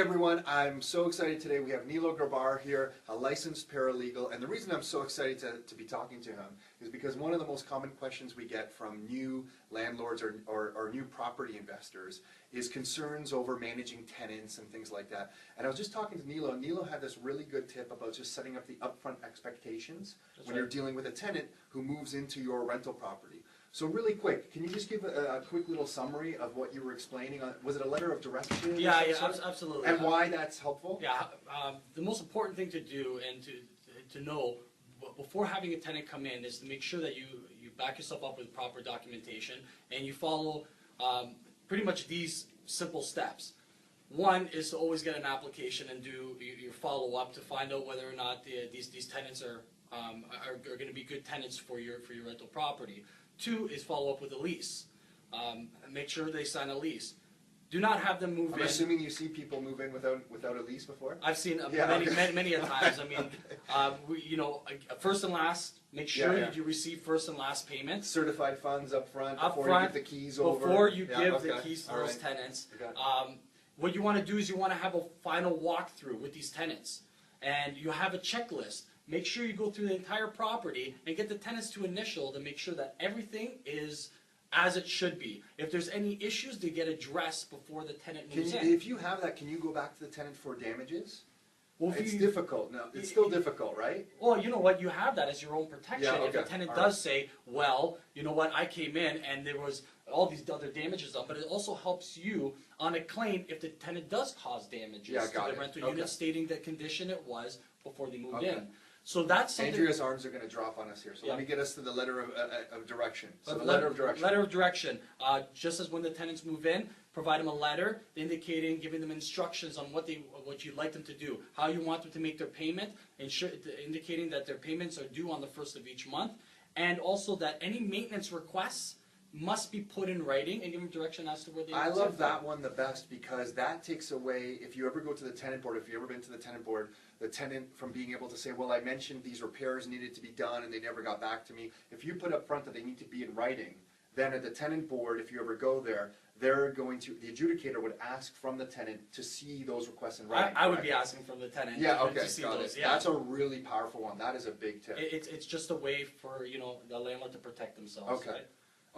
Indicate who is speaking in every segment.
Speaker 1: everyone, I'm so excited today. We have Nilo Grabar here, a licensed paralegal, and the reason I'm so excited to be talking to him is because one of the most common questions we get from new landlords or new property investors is concerns over managing tenants and things like that. And I was just talking to Nilo, and Nilo had this really good tip about just setting up the upfront expectations when you're dealing with a tenant who moves into your rental property. So really quick, can you just give a quick little summary of what you were explaining? Was it a letter of direction?
Speaker 2: Yeah, absolutely.
Speaker 1: And why that's helpful?
Speaker 2: Yeah, the most important thing to do and to know before having a tenant come in is to make sure that you back yourself up with proper documentation and you follow pretty much these simple steps. One is to always get an application and do your follow-up to find out whether or not these tenants are going to be good tenants for your rental property. Two is follow up with a lease. Make sure they sign a lease. Do not have them move in.
Speaker 1: I'm assuming you see people move in without a lease before?
Speaker 2: I've seen many a times. I mean, first and last, make sure that you receive first and last payments.
Speaker 1: Certified funds up front before you give the keys over.
Speaker 2: Before you give the keys to those tenants. What you want to do is you want to have a final walkthrough with these tenants. And you have a checklist. Make sure you go through the entire property and get the tenants to initial to make sure that everything is as it should be. If there's any issues, they get addressed before the tenant moves in.
Speaker 1: If you have that, can you go back to the tenant for damages?
Speaker 2: Well,
Speaker 1: it's difficult. No, it's still difficult, right?
Speaker 2: Well, you know what? You have that as your own protection. If the tenant does say, well, you know what, I came in and there was all these other damages done, but it also helps you on a claim if the tenant does cause damages to the rental unit, stating the condition it was before they moved in. So that's something.
Speaker 1: Andrea's arms are going to drop on us here. So let me get us to the letter of direction. So the letter of direction.
Speaker 2: Letter of direction. Just as when the tenants move in, provide them a letter indicating, giving them instructions on what you'd like them to do, how you want them to make their payment, indicating that their payments are due on the 1st of each month, and also that any maintenance requests must be put in writing and give them direction as to where they.
Speaker 1: I love that one the best because that takes away, if you ever go to the tenant board, if you've ever been to the tenant board, the tenant from being able to say, well, I mentioned these repairs needed to be done and they never got back to me. If you put up front that they need to be in writing, then at the tenant board, if you ever go there, they're going to, the adjudicator would ask from the tenant to see those requests in writing.
Speaker 2: I would be asking from the tenant to see those. Yeah.
Speaker 1: That's a really powerful one. That is a big tip.
Speaker 2: It's just a way for the landlord to protect themselves.
Speaker 1: Okay.
Speaker 2: Right?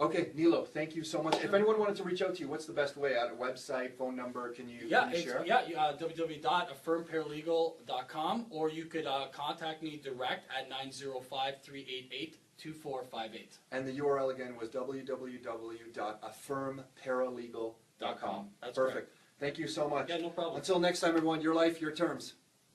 Speaker 1: Okay, Nilo, thank you so much. If anyone wanted to reach out to you, what's the best way? A website, phone number, can you share?
Speaker 2: www.affirmparalegal.com, or you could contact me direct at 905-388-2458.
Speaker 1: And the URL again was www.affirmparalegal.com.
Speaker 2: That's
Speaker 1: perfect. Thank you so much.
Speaker 2: Yeah, no problem.
Speaker 1: Until next time, everyone, your life, your terms.